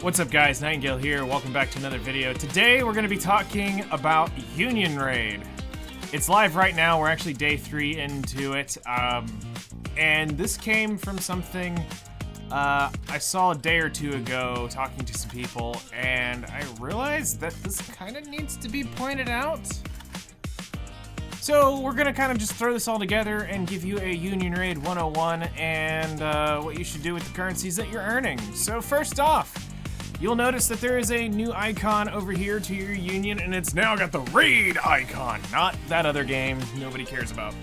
What's up guys, Nightingale here, welcome back to another video. Today we're going to be talking about Union Raid. It's live right now, we're actually day 3 into it, and this came from something I saw a day or two ago talking to some people, and I realized that this kind of needs to be pointed out. So we're gonna kind of just throw this all together and give you a Union Raid 101 and what you should do with the currencies that you're earning. So first off, you'll notice that there is a new icon over here to your Union, and it's now got the Raid icon, not that other game nobody cares about.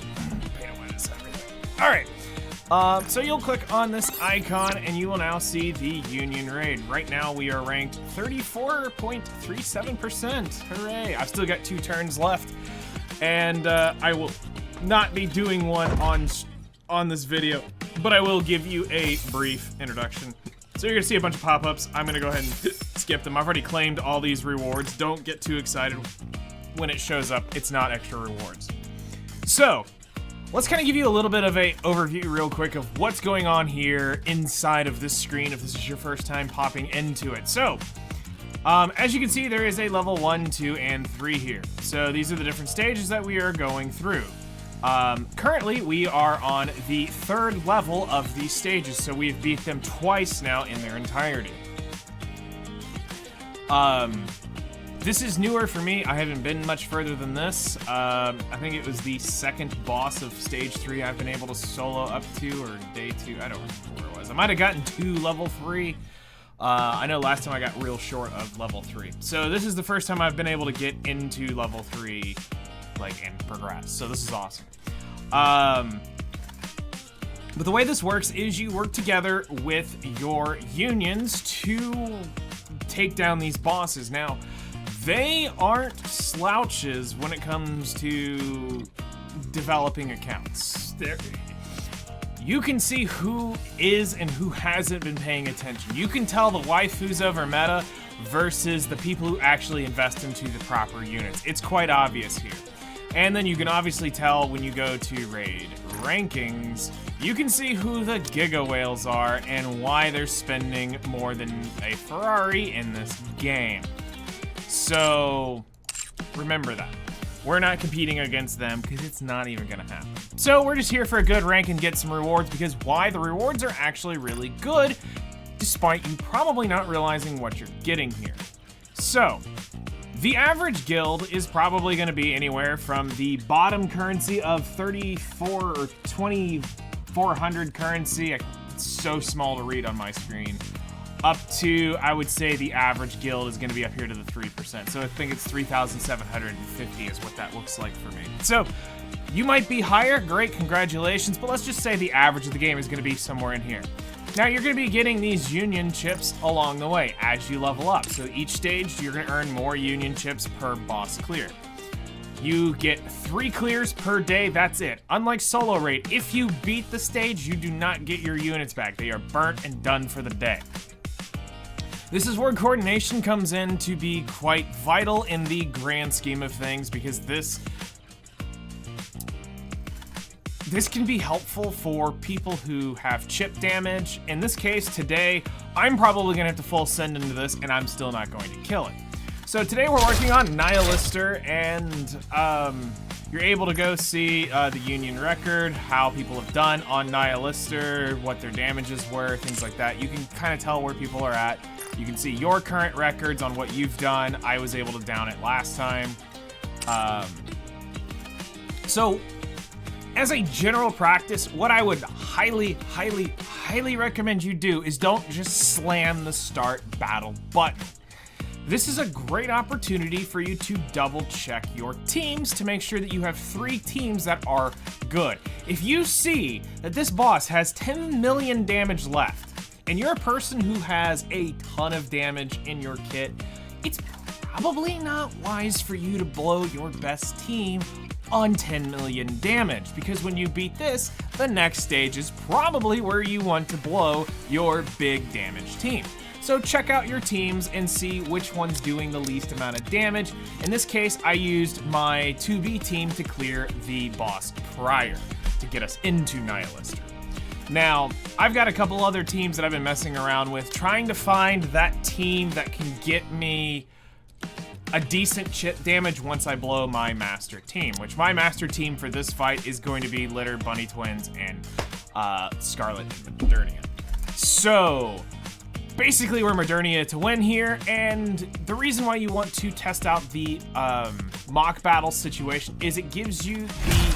Pay to win is everything. All right, so you'll click on this icon and you will now see the Union Raid. Right now we are ranked 34.37%. Hooray! I've still got 2 turns left. And I will not be doing one on this video, but I will give you a brief introduction. So you're gonna see a bunch of pop-ups. I'm gonna go ahead and skip them. I've already claimed all these rewards. Don't get too excited when it shows up. It's not extra rewards. So let's kind of give you a little bit of a overview real quick of what's going on here inside of this screen if this is your first time popping into it. So as you can see, there is a level 1, 2, and 3 here. So these are the different stages that we are going through. Currently, we are on the 3rd level of these stages, so we've beat them twice now in their entirety. This is newer for me. I haven't been much further than this. I think it was the 2nd boss of stage 3 I've been able to solo up to, or day 2. I don't remember where it was. I might have gotten to level 3. I know last time I got real short of level 3. So this is the first time I've been able to get into level 3, and progress. So this is awesome. But the way this works is you work together with your unions to take down these bosses. Now, they aren't slouches when it comes to developing accounts. You can see who is and who hasn't been paying attention. You can tell the waifus over meta versus the people who actually invest into the proper units. It's quite obvious here. And then you can obviously tell when you go to raid rankings, you can see who the Giga Whales are and why they're spending more than a Ferrari in this game. So remember that. We're not competing against them because it's not even gonna happen. So we're just here for a good rank and get some rewards, because why? The rewards are actually really good, despite you probably not realizing what you're getting here. So the average guild is probably gonna be anywhere from the bottom currency of 34 or 2400 currency. It's so small to read on my screen. Up to, I would say the average guild is gonna be up here to the 3%. So I think it's 3,750 is what that looks like for me. So you might be higher, great, congratulations, but let's just say the average of the game is gonna be somewhere in here. Now you're gonna be getting these union chips along the way as you level up. So each stage, you're gonna earn more union chips per boss clear. You get 3 clears per day, that's it. Unlike solo raid, if you beat the stage, you do not get your units back. They are burnt and done for the day. This is where coordination comes in to be quite vital in the grand scheme of things, because this can be helpful for people who have chip damage. In this case, today, I'm probably gonna have to full send into this and I'm still not going to kill it. So today we're working on Nihilister, and you're able to go see the Union record, how people have done on Nihilister, what their damages were, things like that. You can kind of tell where people are at. You can see your current records on what you've done. I was able to down it last time. So, as a general practice, what I would highly recommend you do is don't just slam the start battle button. This is a great opportunity for you to double check your teams to make sure that you have 3 teams that are good. If you see that this boss has 10 million damage left, and you're a person who has a ton of damage in your kit, it's probably not wise for you to blow your best team on 10 million damage, because when you beat this, the next stage is probably where you want to blow your big damage team. So check out your teams and see which one's doing the least amount of damage. In this case, I used my 2B team to clear the boss prior to get us into Nihilister. Now, I've got a couple other teams that I've been messing around with, trying to find that team that can get me a decent chip damage once I blow my master team, which my master team for this fight is going to be Litter, Bunny Twins, and Scarlet and Modernia. So, basically we're Modernia to win here, and the reason why you want to test out the mock battle situation is it gives you the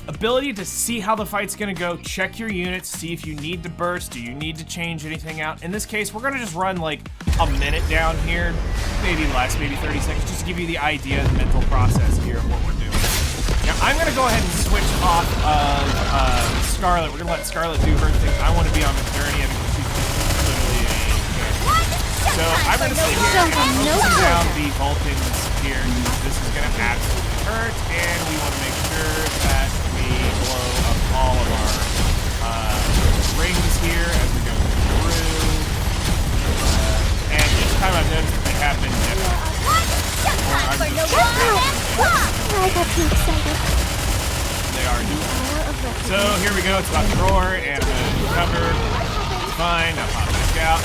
ability to see how the fight's gonna go, check your units, see if you need to burst, do you need to change anything out. In this case, we're gonna just run like a minute down here, maybe less, maybe 30 seconds, just to give you the idea, the mental process here of what we're doing. Now, I'm gonna go ahead and switch off of Scarlet. We're gonna let Scarlet do her thing. I wanna be on Modernia because she's literally a character. So I'm gonna sit here and focusing down the Vulcans here. This is gonna absolutely hurt, and we want to make sure that we blow up all of our rings here as we go through. And each time I've noticed that they have been different. I got too excited. They are new. So here we go. It's about to roar, and I'm going to cover. Fine. Now pop back out.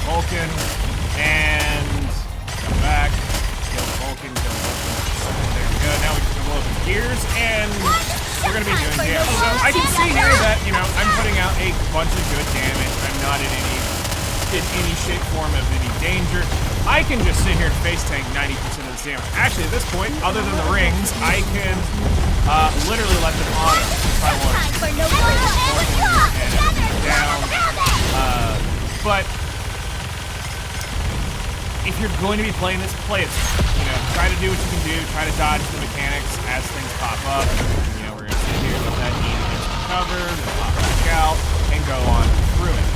Vulcan, and come back. Kill the Vulcan. Kill the Vulcan. There we go. Now we can blow the gears, and we're going to be doing damage. So I can see here that, you know, I'm putting out a bunch of good damage. I'm not in any shape, form of any danger. I can just sit here and face tank 90% of this damage. Actually, at this point, other than the rings, I can literally let them auto if I want to. Down. But if you're going to be playing this, play it. You know, try to do what you can do. Try to dodge the mechanics as things pop up. You know, we're gonna sit here, let that heat get covered, and pop back out, and go on through it.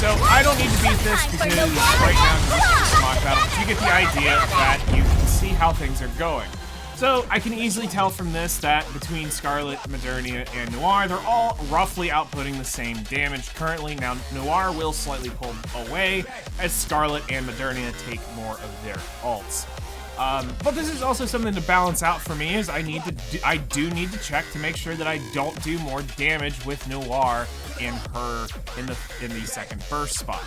So I don't need to beat this because right now it's a mock battle. But you get the idea that you can see how things are going. So I can easily tell from this that between Scarlet, Modernia, and Noir, they're all roughly outputting the same damage currently. Now, Noir will slightly pull away as Scarlet and Modernia take more of their ults. But this is also something to balance out for me, is I do need to check to make sure that I don't do more damage with Noir and her in the second burst spot.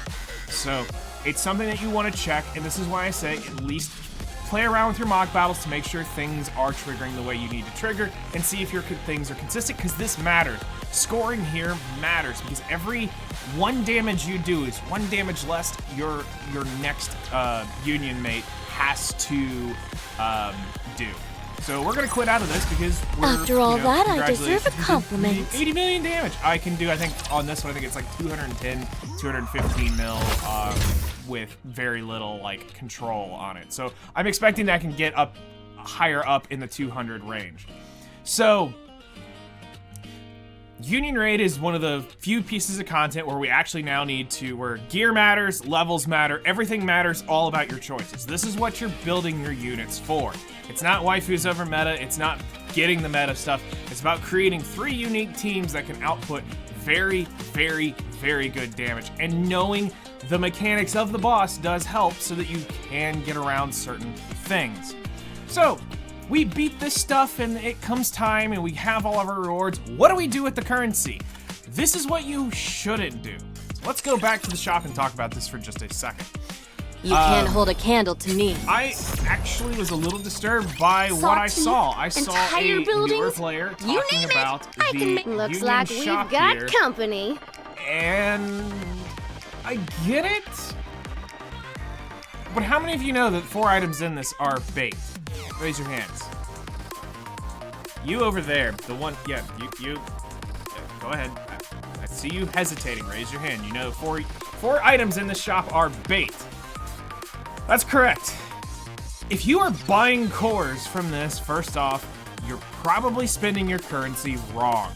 So it's something that you want to check, and this is why I say at least play around with your mock battles to make sure things are triggering the way you need to trigger, and see if your things are consistent, because this matters. Scoring here matters, because every one damage you do is one damage less your next union mate has to do. So we're gonna quit out of this because we're, after all that, I deserve a compliment. 80 million damage. I can do, I think on this one, I think it's like 210, 215 mil with very little like control on it. So I'm expecting that I can get up higher up in the 200 range. So Union Raid is one of the few pieces of content where we actually now need to, where gear matters, levels matter, everything matters, all about your choices. This is what you're building your units for. It's not waifus over meta, it's not getting the meta stuff, it's about creating 3 unique teams that can output very, very, very good damage. And knowing the mechanics of the boss does help so that you can get around certain things. So, we beat this stuff and it comes time and we have all of our rewards. What do we do with the currency? This is what you shouldn't do. So let's go back to the shop and talk about this for just a second. You can't hold a candle to me. I actually was a little disturbed by what I saw. I saw a newer player talking about the Looks Union like we've shop got here, company. and I get it. But how many of you know that 4 items in this are bait? Raise your hands. You over there, the one, yeah, you, go ahead. I see you hesitating. Raise your hand. You know 4 items in this shop are bait. That's correct. If you are buying cores from this, first off, you're probably spending your currency wrong.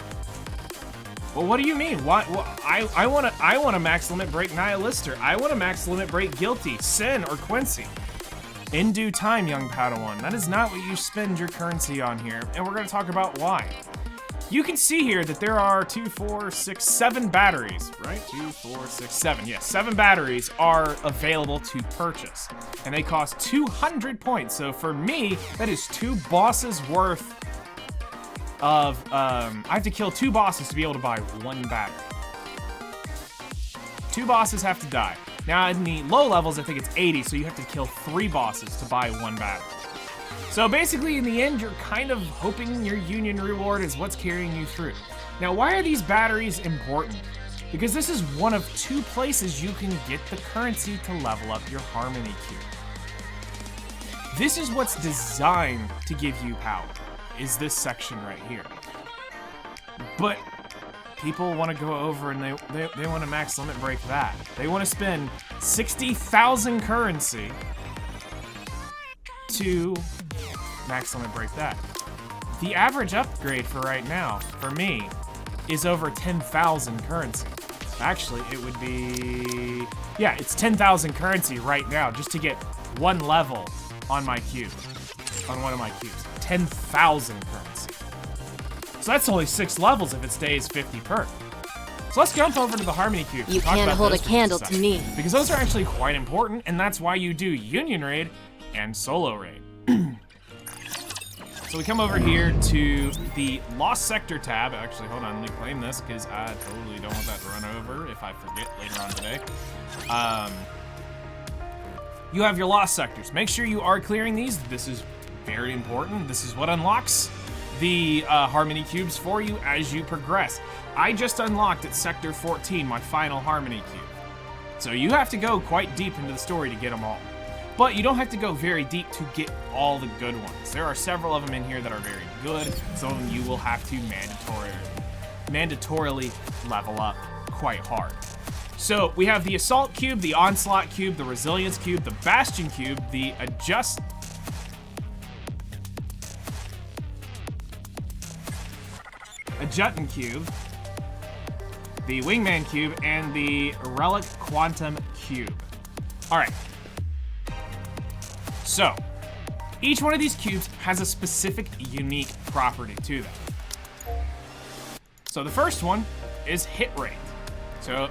Well, what do you mean? I want to max limit break Nihilister. I want to max limit break Guilty, Sin, or Quincy. In due time, young Padawan. That is not what you spend your currency on here, and we're going to talk about why. You can see here that there are 2, 4, 6, 7 batteries, right? 2, 4, 6, 7. Yes, 7 batteries are available to purchase, and they cost 200 points. So for me, that is 2 bosses worth of, I have to kill 2 bosses to be able to buy 1 battery. 2 bosses have to die. Now in the low levels, I think it's 80, so you have to kill 3 bosses to buy 1 battery. So basically, in the end, you're kind of hoping your union reward is what's carrying you through. Now, why are these batteries important? Because this is one of 2 places you can get the currency to level up your Harmony Cube. This is what's designed to give you power, is this section right here. But people want to go over and they want to max limit break that. They want to spend 60,000 currency to max limit break that. The average upgrade for right now, for me, is over 10,000 currency. Actually, it would be, yeah, it's 10,000 currency right now just to get 1 level on my cube, on one of my cubes. 10,000 currency. So that's only 6 levels if it stays 50 per. So let's jump over to the Harmony Cube. You can't hold a candle to me. Because those are actually quite important, and that's why you do Union Raid and Solo Raid. So we come over here to the Lost Sector tab. Actually, hold on, let me claim this because I totally don't want that to run over if I forget later on today. You have your Lost Sectors. Make sure you are clearing these. This is very important. This is what unlocks the Harmony Cubes for you as you progress. I just unlocked at Sector 14, my final Harmony Cube. So you have to go quite deep into the story to get them all. But you don't have to go very deep to get all the good ones. There are several of them in here that are very good. Some of them you will have to mandatorily level up quite hard. So we have the Assault Cube, the Onslaught Cube, the Resilience Cube, the Bastion Cube, the Adjutant Cube, the Wingman Cube, and the Relic Quantum Cube. All right. So, each one of these cubes has a specific unique property to them. So the first one is hit rate. So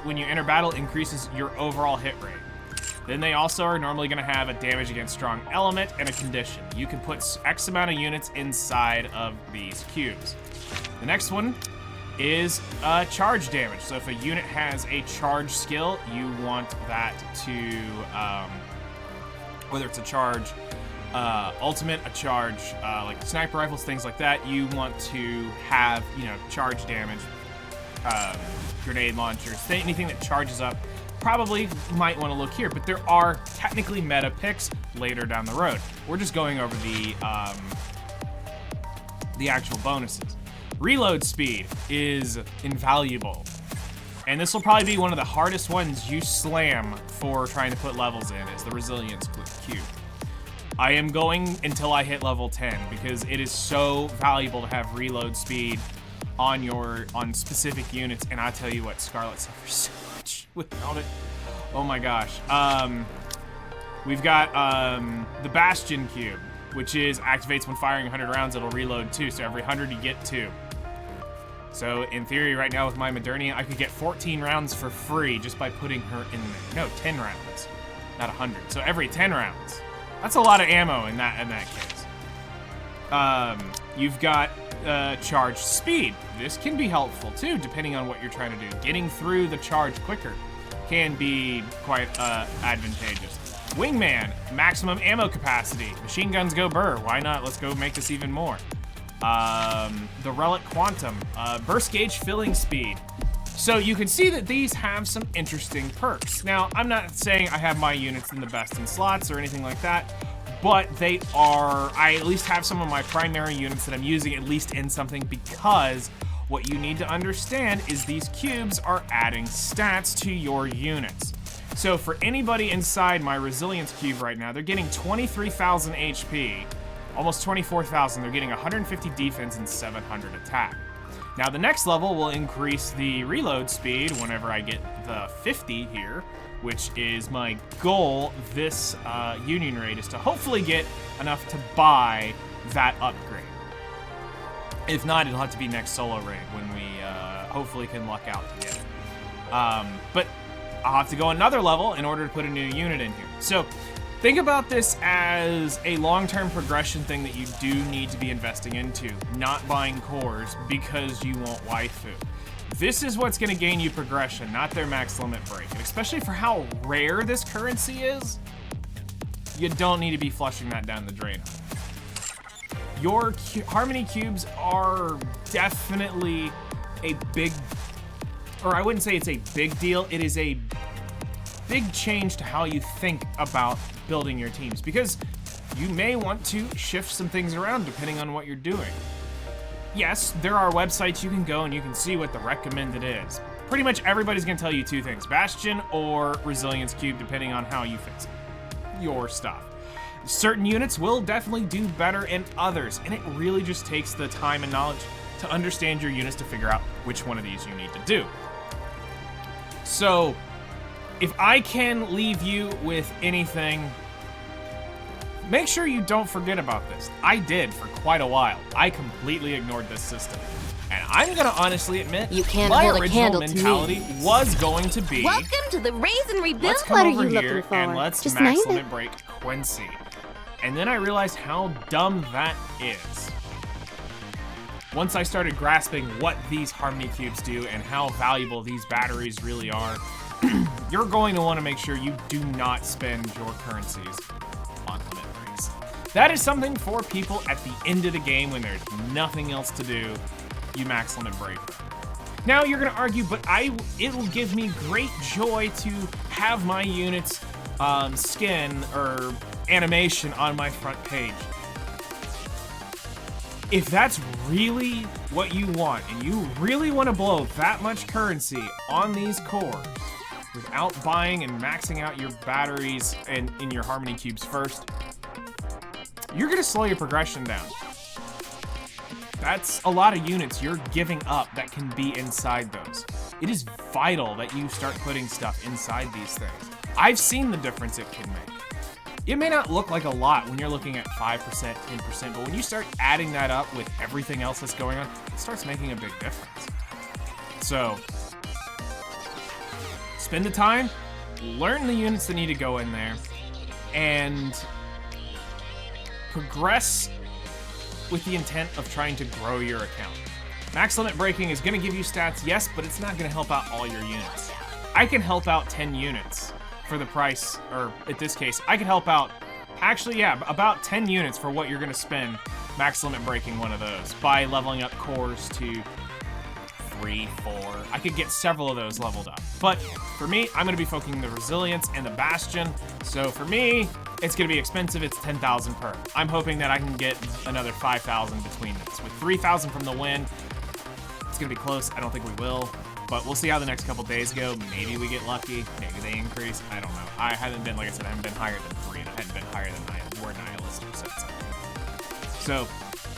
when you enter battle, increases your overall hit rate. Then they also are normally going to have a damage against strong element and a condition. You can put X amount of units inside of these cubes. The next one is charge damage. So if a unit has a charge skill, you want that to, whether it's a charge ultimate, a charge like sniper rifles, things like that, you want to have, charge damage, grenade launchers, anything that charges up. Probably might want to look here, but there are technically meta picks later down the road. We're just going over the actual bonuses. Reload speed is invaluable, and this will probably be one of the hardest ones you slam for trying to put levels in, is the Resilience Cube. I am going until I hit level 10 because it is so valuable to have reload speed on specific units, and I tell you what, Scarlet suffers so much without it. Oh my gosh. We've got the Bastion Cube, which activates when firing 100 rounds, it'll reload 2, so every 100 you get 2. So in theory, right now with my Modernia, I could get 14 rounds for free just by putting her in there. No, 10 rounds, not 100. So every 10 rounds. That's a lot of ammo in that case. You've got charge speed. This can be helpful too, depending on what you're trying to do. Getting through the charge quicker can be quite advantageous. Wingman, maximum ammo capacity. Machine guns go burr. Why not? Let's go make this even more. The Relic Quantum, burst gauge filling speed. So you can see that these have some interesting perks. Now, I'm not saying I have my units in the best in slots or anything like that, but I at least have some of my primary units that I'm using at least in something, because what you need to understand is these cubes are adding stats to your units. So for anybody inside my Resilience Cube right now, they're getting 23,000 HP, almost 24,000. They're getting 150 defense and 700 attack. Now the next level will increase the reload speed whenever I get the 50 here, which is my goal this Union Raid, is to hopefully get enough to buy that upgrade. If not, it'll have to be next Solo Raid when we hopefully can luck out to get it. But I'll have to go another level in order to put a new unit in here. So Think about this as a long-term progression thing that you do need to be investing into, not buying cores because you want waifu. This is what's going to gain you progression, not their max limit break. And especially for how rare this currency is, you don't need to be flushing that down the drain. Your Harmony Cubes are definitely a big, or I wouldn't say it's a big deal, it is a big change to how you think about building your teams, because you may want to shift some things around depending on what you're doing. Yes, there are websites you can go and you can see what the recommended is. Pretty much everybody's gonna tell you two things, Bastion or Resilience Cube, depending on how you fix your stuff. Certain units will definitely do better than others, and it really just takes the time and knowledge to understand your units to figure out which one of these you need to do. So, if I can leave you with anything, make sure you don't forget about this. I did for quite a while. I completely ignored this system. And I'm gonna honestly admit, you can't my hold a original candle mentality to me. was going to be, Welcome to the Raise and Rebuild. let's come What are over you here looking for? and let's Just max name it. limit break Quincy. And then I realized how dumb that is. Once I started grasping what these Harmony Cubes do and how valuable these batteries really are, you're going to want to make sure you do not spend your currencies on limit breaks. That is something for people at the end of the game when there's nothing else to do. You max limit break. Now you're gonna argue, but it will give me great joy to have my units skin or animation on my front page. If that's really what you want, and you really want to blow that much currency on these cores without buying and maxing out your batteries and in your Harmony Cubes first, you're gonna slow your progression down. That's a lot of units you're giving up that can be inside those. It is vital that you start putting stuff inside these things. I've seen the difference it can make. It may not look like a lot when you're looking at 5%, 10%, but when you start adding that up with everything else that's going on, it starts making a big difference. So, spend the time, learn the units that need to go in there, and progress with the intent of trying to grow your account. Max limit breaking is going to give you stats, yes, but it's not going to help out all your units. I can help out 10 units for the price, or in this case, I can help out, actually, yeah, about 10 units for what you're going to spend max limit breaking one of those by leveling up cores to 3, 4. I could get several of those leveled up. But for me, I'm going to be focusing the Resilience and the Bastion. So for me, it's going to be expensive. It's 10,000 per. I'm hoping that I can get another 5,000 between this. With 3,000 from the win, it's going to be close. I don't think we will. But we'll see how the next couple days go. Maybe we get lucky. Maybe they increase. I don't know. I haven't been, like I said, I haven't been higher than 3, and I hadn't been higher than where Nihilist since. So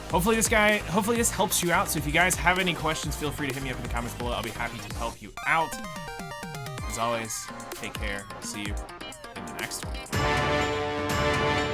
hopefully this helps you out. So if you guys have any questions, feel free to hit me up in the comments below. I'll be happy to help you out. As always, take care. See you in the next one.